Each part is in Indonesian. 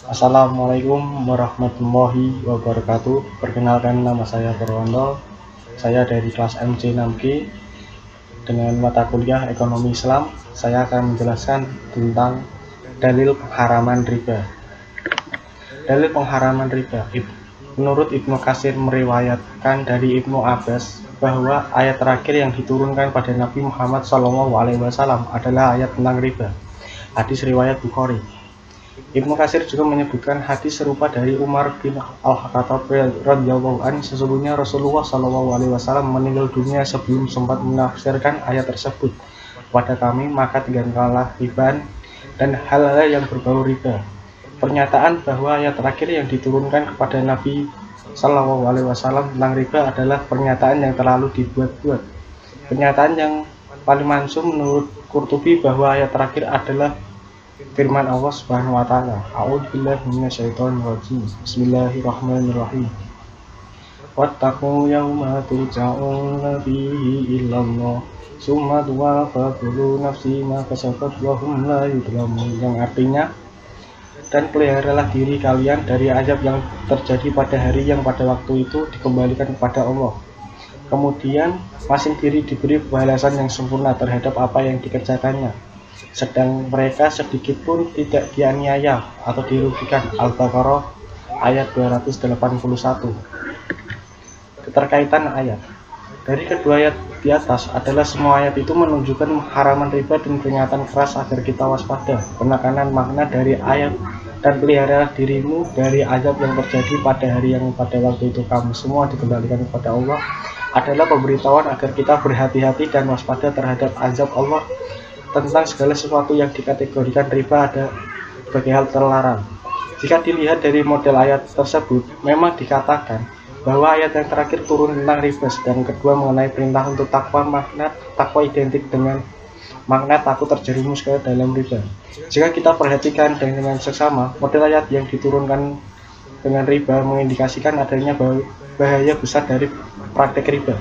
Assalamualaikum warahmatullahi wabarakatuh. Perkenalkan, nama saya Purwanto. Saya dari kelas MC6G dengan mata kuliah Ekonomi Islam. Saya akan menjelaskan tentang dalil pengharaman riba. Dalil pengharaman riba. Menurut Ibnu Katsir meriwayatkan dari Ibnu Abbas bahwa ayat terakhir yang diturunkan pada Nabi Muhammad SAW adalah ayat tentang riba. Hadis riwayat Bukhari. Ibnu Katsir juga menyebutkan hadis serupa dari Umar bin Al-Khattab radhiyallahu anhu, sesungguhnya Rasulullah SAW meninggal dunia sebelum sempat menafsirkan ayat tersebut kepada kami, maka tinggalkanlah riba dan hal-hal yang berbau riba. Pernyataan bahwa ayat terakhir yang diturunkan kepada Nabi SAW tentang riba adalah pernyataan yang terlalu dibuat-buat. Pernyataan yang paling mansum menurut Qurtubi bahwa ayat terakhir adalah firman Allah Subhanahu wa taala. A'udzubillahi minasyaitonirrajim. Bismillahirrahmanirrahim. Wattaqu yauma turja'una fihi ilallah. Summa tuwaffa kullu nafsin ma kasabat wa hum la yuzlamun. Yang artinya, dan peliharalah diri kalian dari azab yang terjadi pada hari yang pada waktu itu dikembalikan kepada Allah. Kemudian masing diri diberi balasan yang sempurna terhadap apa yang dikerjakannya, sedang mereka sedikit pun tidak dianiaya atau dirugikan. Al-Baqarah ayat 281. Keterkaitan ayat dari kedua ayat di atas adalah semua ayat itu menunjukkan haraman riba dan peringatan keras agar kita waspada. Penekanan makna dari ayat dan peliharalah dirimu dari azab yang terjadi pada hari yang pada waktu itu kamu semua dikembalikan kepada Allah adalah pemberitahuan agar kita berhati-hati dan waspada terhadap azab Allah tentang segala sesuatu yang dikategorikan riba ada sebagai hal terlarang. Jika dilihat dari model ayat tersebut, memang dikatakan bahwa ayat yang terakhir turun tentang riba, sedang kedua mengenai perintah untuk takwa. Makna takwa identik dengan makna takut terjerumus ke dalam riba. Jika kita perhatikan dengan seksama, model ayat yang diturunkan dengan riba mengindikasikan adanya bahaya besar dari praktek riba.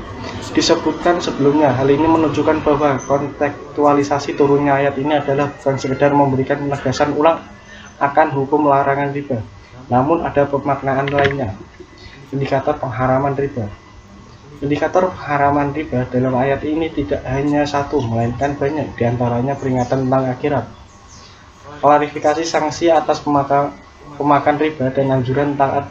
Disebutkan sebelumnya, hal ini menunjukkan bahwa kontekstualisasi turunnya ayat ini adalah bukan sekedar memberikan penegasan ulang akan hukum larangan riba, namun ada pemaknaan lainnya. Indikator pengharaman riba. Indikator pengharaman riba dalam ayat ini tidak hanya satu, melainkan banyak, diantaranya peringatan tentang akhirat, klarifikasi sanksi atas pemakan riba, dan anjuran taat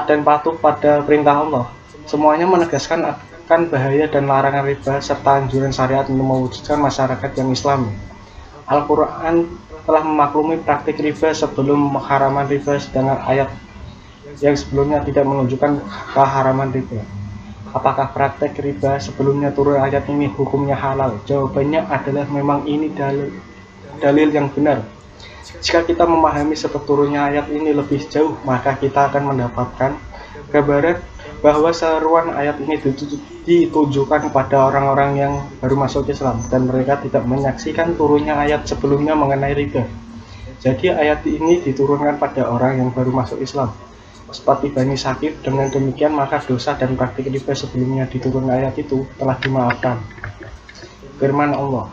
dan patuh pada perintah Allah. Semuanya menegaskan akan bahaya dan larangan riba serta anjuran syariat untuk mewujudkan masyarakat yang Islami. Al-Quran telah memaklumi praktik riba sebelum pengharaman riba, sedangkan ayat yang sebelumnya tidak menunjukkan keharaman riba. Apakah praktek riba sebelumnya turun ayat ini hukumnya halal? Jawabannya adalah memang ini dalil yang benar. Jika kita memahami sebab turunnya ayat ini lebih jauh, maka kita akan mendapatkan gambaran bahwa seruan ayat ini ditujukan kepada orang-orang yang baru masuk Islam dan mereka tidak menyaksikan turunnya ayat sebelumnya mengenai riba. Jadi ayat ini diturunkan pada orang yang baru masuk Islam, seperti Bani Saqif. Dengan demikian maka dosa dan praktik riba sebelumnya diturunkan ayat itu telah dimaafkan. Firman Allah.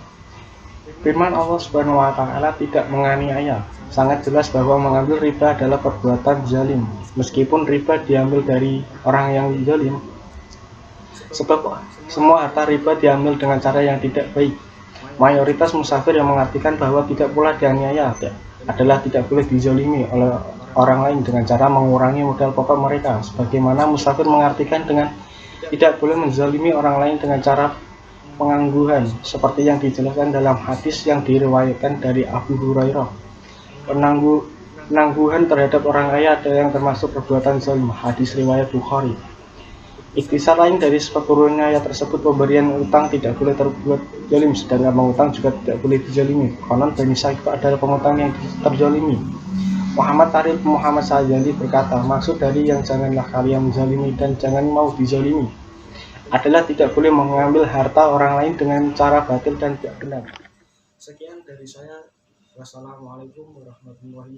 Firman Allah Subhanahu wa taala tidak menganiaya. Sangat jelas bahwa mengambil riba adalah perbuatan zalim, meskipun riba diambil dari orang yang zalim. Sebab semua harta riba diambil dengan cara yang tidak baik. Mayoritas musafir yang mengartikan bahwa tidak pula dianiaya adalah tidak boleh dizalimi oleh orang lain dengan cara mengurangi modal pokok mereka, sebagaimana musafir mengartikan dengan tidak boleh menzalimi orang lain dengan cara pengangguran, seperti yang dijelaskan dalam hadis yang diriwayatkan dari Abu Hurairah. Penangguhan terhadap orang kaya ada yang termasuk perbuatan zalim. Hadis riwayat Bukhari. Ikhtisar lain dari sebab turunnya ayat tersebut, pemberian utang tidak boleh terbuat zalim, sedangkan mengutang juga tidak boleh dizalimi. Konon Bani Saqif adalah pengutang yang terzalimi. Muhammad Tarif Muhammad Sajali berkata, maksud dari yang janganlah kalian menzalimi dan jangan mau dizalimi adalah tidak boleh mengambil harta orang lain dengan cara batil dan tidak benar. Sekian dari saya. Wassalamualaikum warahmatullahi